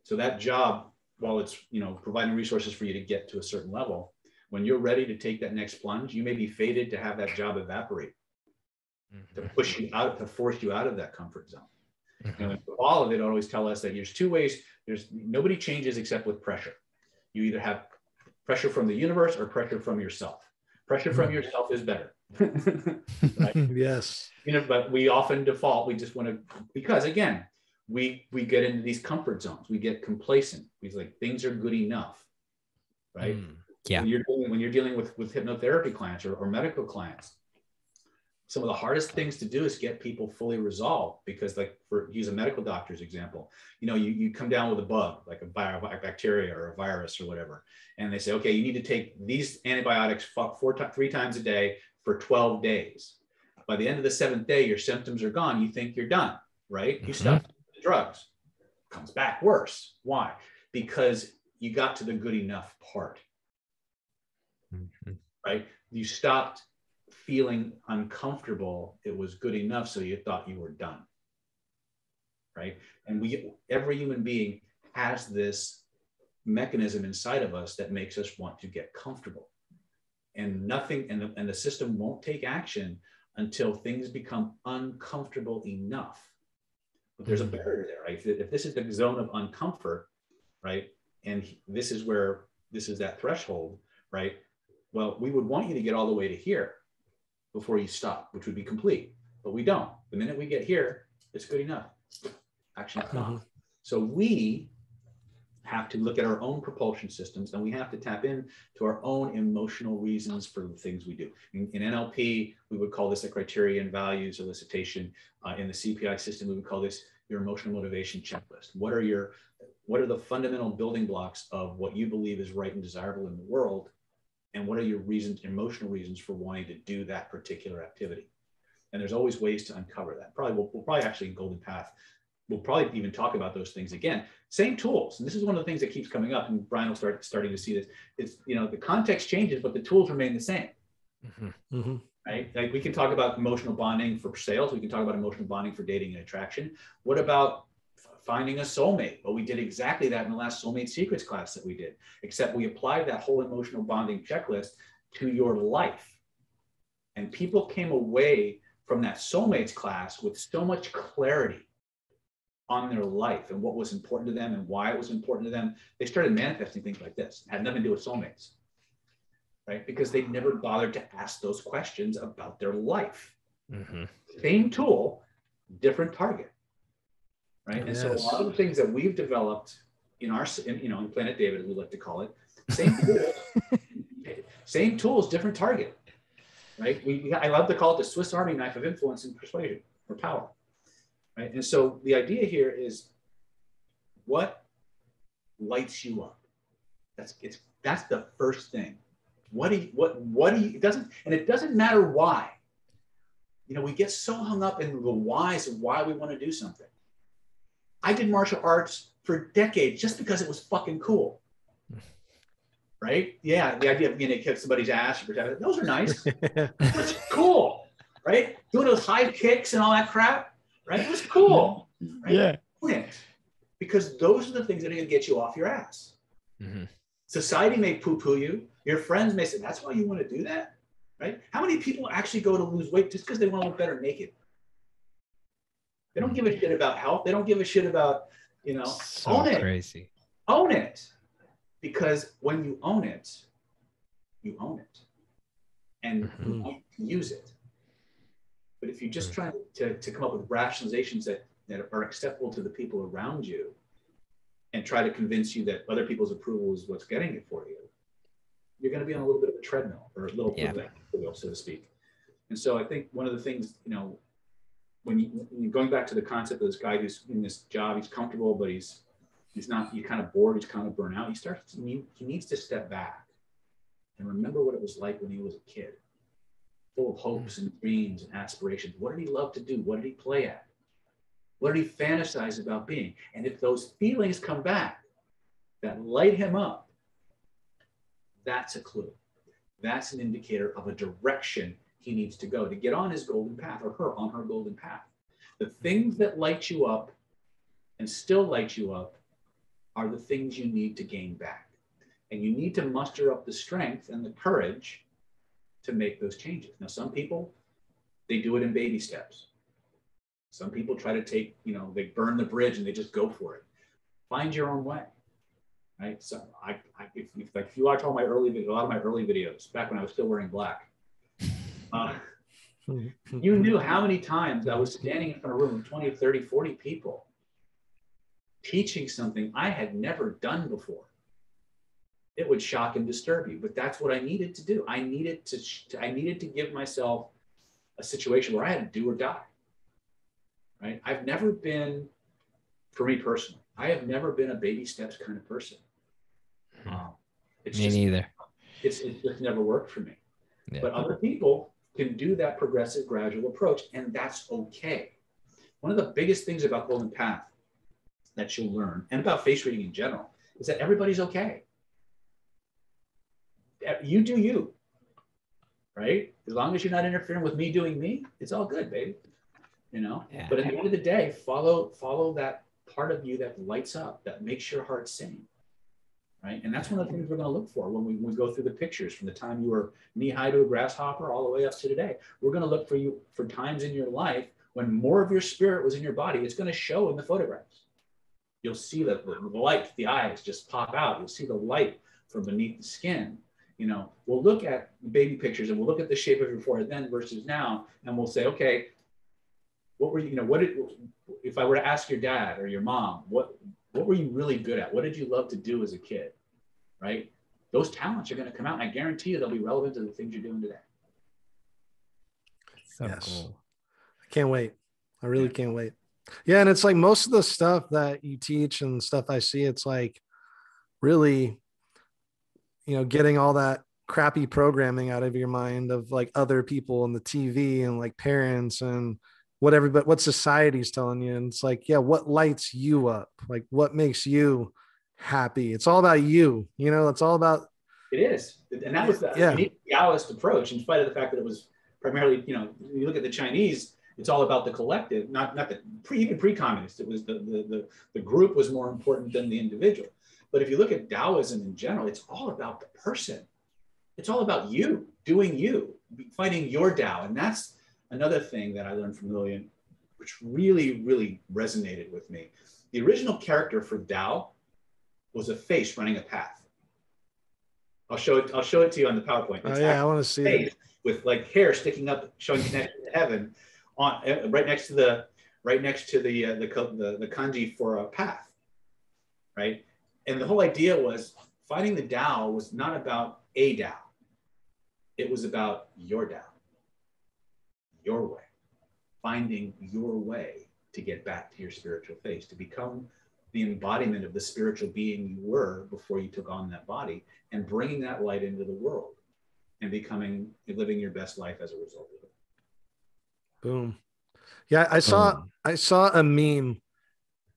Speaker 3: So that job, while it's, you know, providing resources for you to get to a certain level, when you're ready to take that next plunge, you may be fated to have that job evaporate, to push you out, to force you out of that comfort zone. You know, all of it always tell us that there's two ways. There's nobody changes except with pressure. You either have pressure from the universe or pressure from yourself. Pressure from yourself is better. Right?
Speaker 4: Yes.
Speaker 3: You know, but we often default. We just want to, because again, we get into these comfort zones. We get complacent. We like things are good enough, right?
Speaker 1: Yeah.
Speaker 3: When you're dealing with hypnotherapy clients or medical clients, some of the hardest things to do is get people fully resolved, because like use a medical doctor's example, you know, you come down with a bug, like a bacteria or a virus or whatever. And they say, okay, you need to take these antibiotics 3 times a day for 12 days. By the end of the 7th day, your symptoms are gone. You think you're done, right? You stop the drugs, comes back worse. Why? Because you got to the good enough part, right? You stopped feeling uncomfortable. It was good enough, so you thought you were done, right? And every human being has this mechanism inside of us that makes us want to get comfortable, and the system won't take action until things become uncomfortable enough. But there's a barrier there, right? If this is the zone of uncomfort, right, and this is that threshold, right? Well, we would want you to get all the way to here before you stop, which would be complete, but we don't. The minute we get here, it's good enough. Action's gone. So we have to look at our own propulsion systems, and we have to tap in to our own emotional reasons for the things we do. In NLP, we would call this a criterion values elicitation. In the CPI system, we would call this your emotional motivation checklist. What are the fundamental building blocks of what you believe is right and desirable in the world? And what are your emotional reasons for wanting to do that particular activity? And there's always ways to uncover that. We'll probably actually in Golden Path, we'll probably even talk about those things again. Same tools. And this is one of the things that keeps coming up, and Brian will starting to see this. It's, you know, the context changes, but the tools remain the same. Right? Like we can talk about emotional bonding for sales. We can talk about emotional bonding for dating and attraction. What about finding a soulmate? Well, we did exactly that in the last Soulmate Secrets class that we did, except we applied that whole emotional bonding checklist to your life. And people came away from that soulmates class with so much clarity on their life and what was important to them and why it was important to them. They started manifesting things like this. It had nothing to do with soulmates, right? Because they never bothered to ask those questions about their life. Same tool, different target. Right. And so a lot of the things that we've developed in Planet David, as we like to call it, same tools, different target. Right. I love to call it the Swiss Army knife of influence and persuasion or power. Right. And so the idea here is what lights you up. That's the first thing. It doesn't matter why. You know, we get so hung up in the whys of why we want to do something. I did martial arts for decades just because it was fucking cool. Right? Yeah, the idea of being able to kick somebody's ass or protect it, those are nice. It's cool, right? Doing those high kicks and all that crap, right? It was cool. Right? Yeah. Because those are the things that are going to get you off your ass. Society may poo-poo you. Your friends may say, that's why you want to do that, right? How many people actually go to lose weight just because they want to look better naked? They don't give a shit about health. They don't give a shit about, own it.
Speaker 1: Crazy.
Speaker 3: Own it. Because when you own it, you own it. And you want to use it. But if you just try to come up with rationalizations that are acceptable to the people around you and try to convince you that other people's approval is what's getting it for you, you're going to be on a little bit of a treadmill or a little bit, so to speak. And so I think one of the things, when you going back to the concept of this guy who's in this job, he's comfortable, but he's not, he's kind of bored, he's kind of burnt out. He needs to step back and remember what it was like when he was a kid, full of hopes and dreams and aspirations. What did he love to do? What did he play at? What did he fantasize about being? And if those feelings come back that light him up, that's a clue. That's an indicator of a direction he needs to go to get on his golden path, or her on her golden path. The things that light you up and still light you up are the things you need to gain back. And you need to muster up the strength and the courage to make those changes. Now, some people, they do it in baby steps. Some people try to take, they burn the bridge and they just go for it. Find your own way, right? So if you watch a lot of my early videos, back when I was still wearing black, you knew how many times I was standing in front of a room of 20, 30, 40 people teaching something I had never done before. It would shock and disturb you, but that's what I needed to do. I needed to give myself a situation where I had to do or die, right? I've never been, for me personally, I have never been a baby steps kind of person.
Speaker 1: Me neither.
Speaker 3: It's just never worked for me.
Speaker 1: Yeah.
Speaker 3: But other people can do that progressive, gradual approach, and that's okay. One of the biggest things about Golden Path that you'll learn, and about face reading in general, is that everybody's okay. You do you, right? As long as you're not interfering with me doing me, it's all good, baby. Yeah. But at the end of the day, follow that part of you that lights up, that makes your heart sing, right? And that's one of the things we're going to look for when we go through the pictures from the time you were knee-high to a grasshopper all the way up to today. We're going to look for you for times in your life when more of your spirit was in your body. It's going to show in the photographs. You'll see the light, the eyes just pop out. You'll see the light from beneath the skin. We'll look at baby pictures and we'll look at the shape of your forehead then versus now, and we'll say, okay, what were you, if I were to ask your dad or your mom, what were you really good at? What did you love to do as a kid, right? Those talents are going to come out, and I guarantee you they'll be relevant to the things you're doing today.
Speaker 1: So cool.
Speaker 4: I can't wait. I really can't wait. Yeah. And it's like most of the stuff that you teach and stuff I see, it's like really, getting all that crappy programming out of your mind of like other people and the TV and like parents and what society's telling you. And it's like, what lights you up? Like what makes you happy? It's all about you, it's all about.
Speaker 3: It is. And that was the unique daoist approach, in spite of the fact that it was primarily, you look at the Chinese, it's all about the collective, not even pre-communist. It was the group was more important than the individual. But if you look at Taoism in general, it's all about the person. It's all about you, doing you, finding your Tao. And that's another thing that I learned from Lillian, which really, really resonated with me. The original character for Tao was a face running a path. I'll show it to you on the PowerPoint. It's
Speaker 4: I want to see it.
Speaker 3: With like hair sticking up, showing connection to heaven, right next to the kanji for a path, right? And the whole idea was finding the Tao was not about a Tao. It was about your Tao, your way, finding your way to get back to your spiritual face, to become the embodiment of the spiritual being you were before you took on that body, and bringing that light into the world and living your best life as a result of it.
Speaker 4: Boom. Yeah, I saw a meme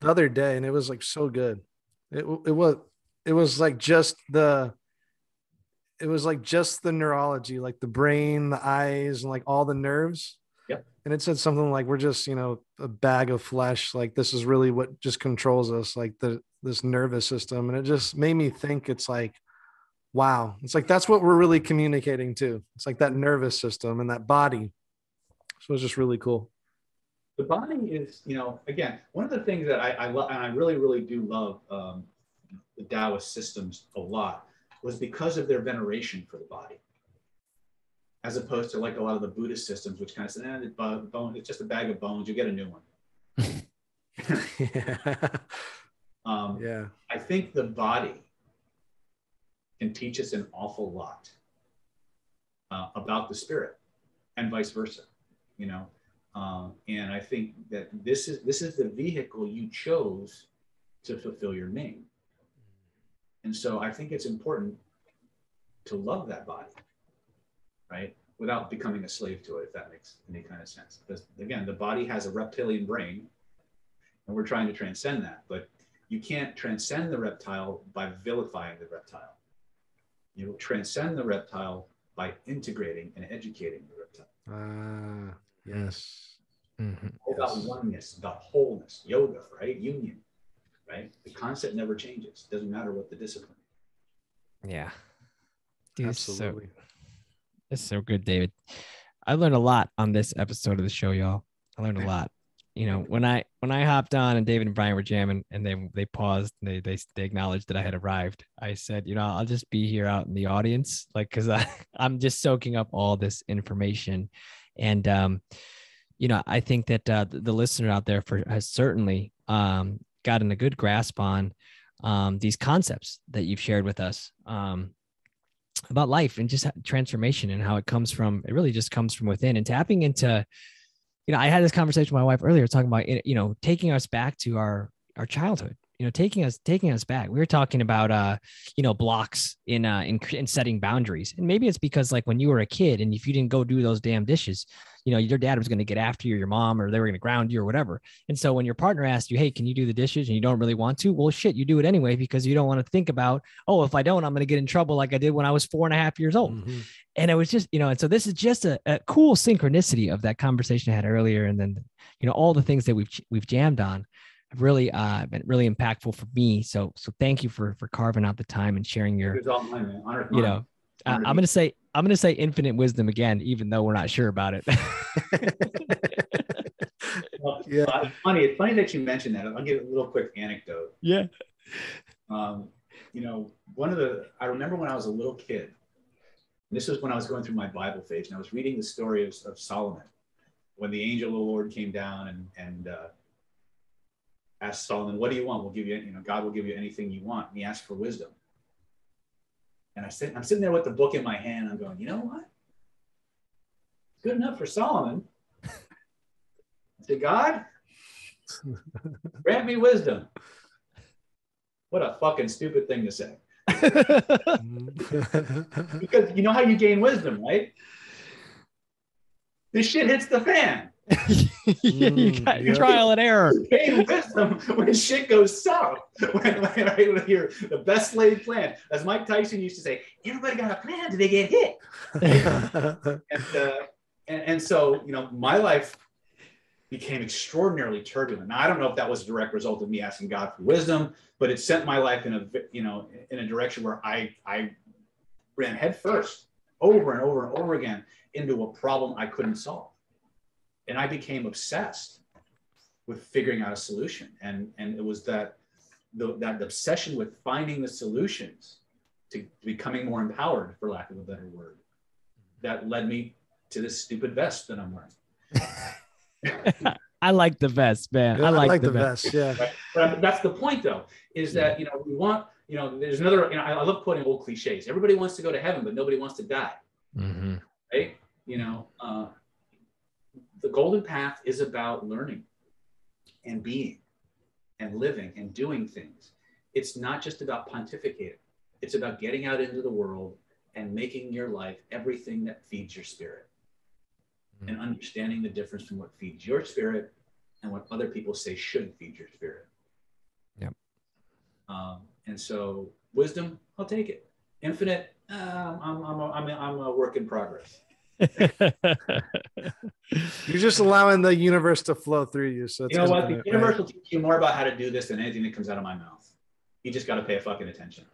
Speaker 4: the other day, and it was like so good. It was like just the neurology, like the brain, the eyes, and like all the nerves.
Speaker 3: Yep.
Speaker 4: And it said something like, we're just, a bag of flesh. Like this is really what just controls us, like this nervous system. And it just made me think, it's like, wow. It's like, that's what we're really communicating to. It's like that nervous system and that body. So it's just really cool.
Speaker 3: The body is, again, one of the things that I love, and I really, really do love the Taoist systems a lot, was because of their veneration for the body, as opposed to like a lot of the Buddhist systems, which kind of say, it's just a bag of bones, you get a new one. I think the body can teach us an awful lot about the spirit, and vice versa. And I think that this is the vehicle you chose to fulfill your name. And so I think it's important to love that body, right? Without becoming a slave to it, if that makes any kind of sense. Because again, the body has a reptilian brain, and we're trying to transcend that. But you can't transcend the reptile by vilifying the reptile. You transcend the reptile by integrating and educating the reptile.
Speaker 4: Yes.
Speaker 1: Mm-hmm.
Speaker 3: All about oneness, about wholeness, yoga, right? Union, right? The concept never changes. It doesn't matter what the discipline.
Speaker 1: Yeah. Dude,
Speaker 4: Absolutely.
Speaker 1: It's so good, David. I learned a lot on this episode of the show, y'all. I learned a lot. You know, when I hopped on and David and Brian were jamming and they paused and they acknowledged that I had arrived, I said, you know, I'll just be here out in the audience, like, because I'm just soaking up all this information. And you know, I think that the listener out there has certainly gotten a good grasp on these concepts that you've shared with us about life and just transformation and how it really just comes from within, and tapping into, you know, I had this conversation with my wife earlier talking about, you know, taking us back to our childhood, you know, taking us back. We were talking about, you know, blocks in setting boundaries. And maybe it's because like when you were a kid and if you didn't go do those damn dishes, you know, your dad was going to get after you, or your mom, or they were going to ground you or whatever. And so when your partner asked you, hey, can you do the dishes? And you don't really want to, well, shit, you do it anyway, because you don't want to think about, oh, if I don't, I'm going to get in trouble like I did when I was 4.5 years old. Mm-hmm. And it was just, you know, and so this is just a cool synchronicity of that conversation I had earlier. And then, you know, all the things that we've jammed on have really been really impactful for me. So thank you for carving out the time and sharing your, you know, I'm going to say infinite wisdom again, even though we're not sure about it.
Speaker 3: Well, yeah. It's funny that you mentioned that. I'll give a little quick anecdote.
Speaker 1: Yeah.
Speaker 3: You know, I remember when I was a little kid, this was when I was going through my Bible phase, and I was reading the story of Solomon, when the angel of the Lord came down and asked Solomon, what do you want? We'll give you, you know, God will give you anything you want. And he asked for wisdom. And I'm sitting there with the book in my hand. I'm going, you know what? Good enough for Solomon. I said, God, grant me wisdom. What a fucking stupid thing to say. Because you know how you gain wisdom, right? This shit hits the fan.
Speaker 1: You got trial and error.
Speaker 3: You gain wisdom when shit goes south. When the best laid plan, as Mike Tyson used to say, everybody got a plan till they get hit. And so, you know, my life became extraordinarily turbulent. Now, I don't know if that was a direct result of me asking God for wisdom, but it sent my life in a direction where I ran headfirst over and over and over again into a problem I couldn't solve. And I became obsessed with figuring out a solution. And it was that obsession with finding the solutions to becoming more empowered, for lack of a better word, that led me to this stupid vest that I'm wearing.
Speaker 1: I like the vest, man.
Speaker 4: Yeah,
Speaker 1: I like the
Speaker 4: vest. Yeah.
Speaker 3: Right? But that's the point, though, is that, you know, we want, you know, there's another, you know, I love quoting old cliches. Everybody wants to go to heaven, but nobody wants to die.
Speaker 1: Mm-hmm.
Speaker 3: Right? You know, the golden path is about learning and being and living and doing things. It's not just about pontificating. It's about getting out into the world and making your life everything that feeds your spirit. And understanding the difference from what feeds your spirit and what other people say should feed your spirit.
Speaker 1: Yep.
Speaker 3: And so wisdom, I'll take it. Infinite, I'm a work in progress.
Speaker 4: You're just allowing the universe to flow through you. So it's,
Speaker 3: you know what? The universe will teach you more about how to do this than anything that comes out of my mouth. You just got to pay a fucking attention.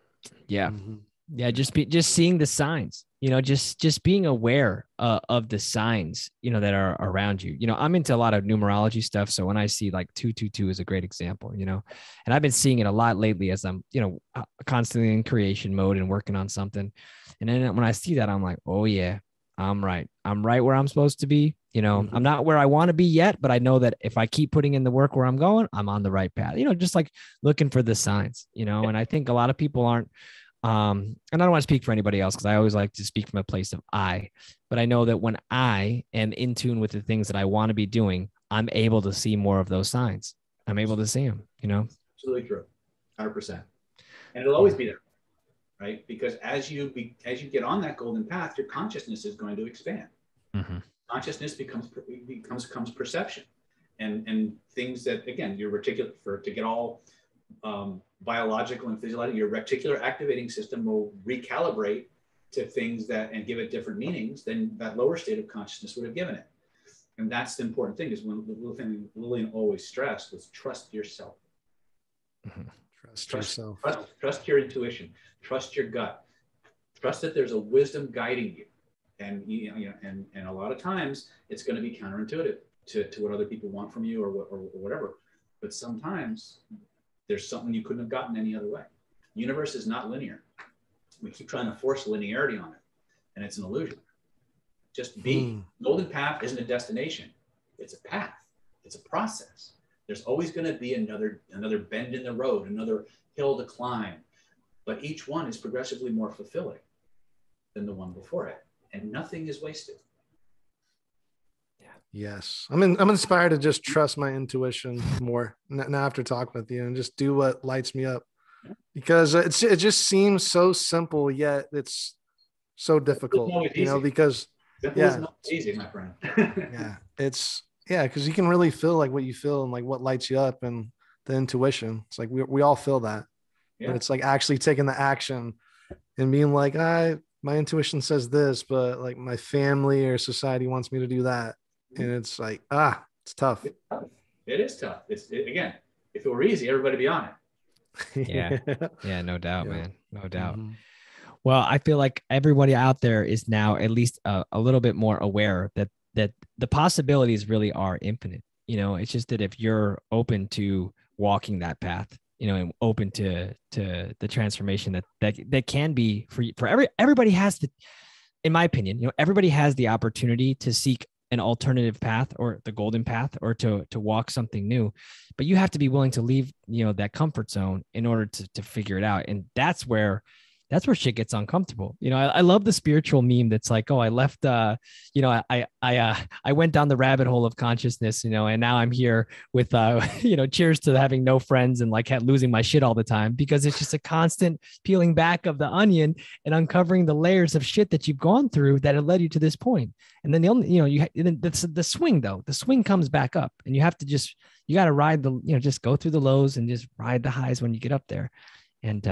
Speaker 1: Yeah. Mm-hmm. Yeah. Just seeing the signs, you know, just being aware of the signs, you know, that are around you. You know, I'm into a lot of numerology stuff. So when I see like 222 is a great example, you know, and I've been seeing it a lot lately as I'm, you know, constantly in creation mode and working on something. And then when I see that, I'm like, oh yeah, I'm right. I'm right where I'm supposed to be. You know, mm-hmm. I'm not where I want to be yet, but I know that if I keep putting in the work where I'm going, I'm on the right path, you know, just like looking for the signs, you know, and I think a lot of people aren't And I don't want to speak for anybody else because I always like to speak from a place of I, but I know that when I am in tune with the things that I want to be doing, I'm able to see more of those signs. I'm able to see them, you know?
Speaker 3: Absolutely true. 100%. And it'll always be there, right? Because as you get on that golden path, your consciousness is going to expand.
Speaker 1: Mm-hmm.
Speaker 3: Consciousness becomes perception, and things that, again, your reticular, to get all biological and physiological, your reticular activating system will recalibrate to things that and give it different meanings than that lower state of consciousness would have given it. And that's the important thing, is one of the little thing Lillian always stressed was trust yourself.
Speaker 4: Mm-hmm. Trust yourself.
Speaker 3: Trust your intuition. Trust your gut. Trust that there's a wisdom guiding you. And and a lot of times it's going to be counterintuitive to what other people want from you or whatever. But sometimes there's something you couldn't have gotten any other way. The universe is not linear. We keep trying to force linearity on it, and it's an illusion. Just be. Golden path isn't a destination. It's a path. It's a process. There's always going to be another bend in the road, another hill to climb. But each one is progressively more fulfilling than the one before it. And nothing is wasted.
Speaker 4: Yeah. Yes. I'm inspired to just trust my intuition more now after talking with you, and just do what lights me up, because it just seems so simple, yet it's so difficult, because
Speaker 3: simple is not easy, my friend.
Speaker 4: because you can really feel like what you feel and like what lights you up, and the intuition. It's like we all feel that, but it's like actually taking the action and being like, my intuition says this, but like my family or society wants me to do that. And it's like, it's tough.
Speaker 3: It is tough. Again, if it were easy, everybody would be on it.
Speaker 1: Yeah, no doubt, man. No doubt. Mm-hmm. Well, I feel like everybody out there is now at least a little bit more aware that the possibilities really are infinite. It's just that if you're open to walking that path, and open to the transformation that can be for everybody has the, in my opinion, everybody has the opportunity to seek an alternative path or the golden path, or to walk something new, but you have to be willing to leave, that comfort zone in order to figure it out. And that's where shit gets uncomfortable. I love the spiritual meme that's like, I left, I went down the rabbit hole of consciousness, and now I'm here with, cheers to having no friends and like losing my shit all the time, because it's just a constant peeling back of the onion and uncovering the layers of shit that you've gone through that have led you to this point. And then the swing though, the swing comes back up, and you have to you got to ride just go through the lows and just ride the highs when you get up there. And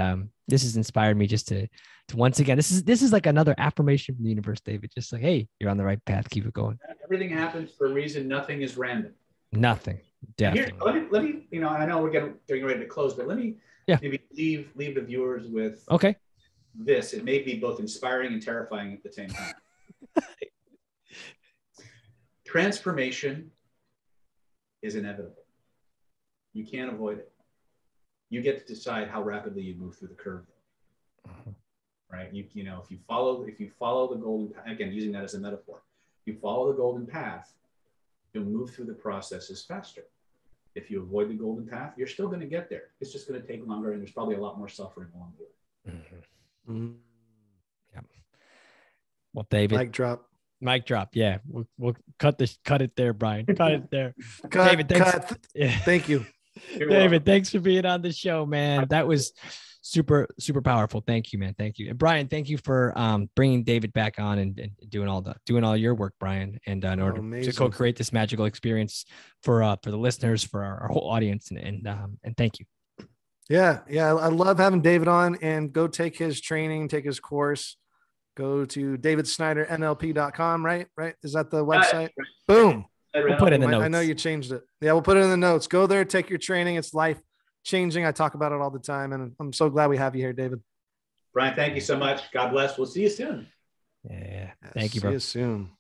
Speaker 1: this has inspired me just to once again, this is like another affirmation from the universe, David. Just like, hey, you're on the right path. Keep it going.
Speaker 3: Everything happens for a reason. Nothing is random.
Speaker 1: Nothing. Definitely.
Speaker 3: Let me, I know we're getting ready to close, but let me maybe leave the viewers with this. It may be both inspiring and terrifying at the same time. Transformation is inevitable. You can't avoid it. You get to decide how rapidly you move through the curve, right? If you follow the golden path, again, using that as a metaphor, you follow the golden path, you'll move through the processes faster. If you avoid the golden path, you're still going to get there. It's just going to take longer, and there's probably a lot more suffering along the way.
Speaker 1: Mm-hmm. Yeah. Well, David, mic drop. Yeah, we'll cut it there, Brian. Cut it there.
Speaker 4: David, thanks. Thank you.
Speaker 1: David, thanks for being on the show, man. That was super, super powerful. Thank you, man. Thank you. And Brian, thank you for bringing David back on and doing all your work, Brian, and in order to co-create this magical experience for the listeners, for our whole audience, and thank you.
Speaker 4: Yeah. I love having David on, and go take his training, take his course. Go to davidsnydernlp.com, right? Is that the website? Right. Boom.
Speaker 1: We'll put it in the notes.
Speaker 4: I know you changed it. Yeah, we'll put it in the notes. Go there, take your training. It's life changing. I talk about it all the time, and I'm so glad we have you here, David.
Speaker 3: Brian, thank you so much. God bless. We'll see you soon.
Speaker 1: Yeah. Thank you, bro.
Speaker 4: See you soon.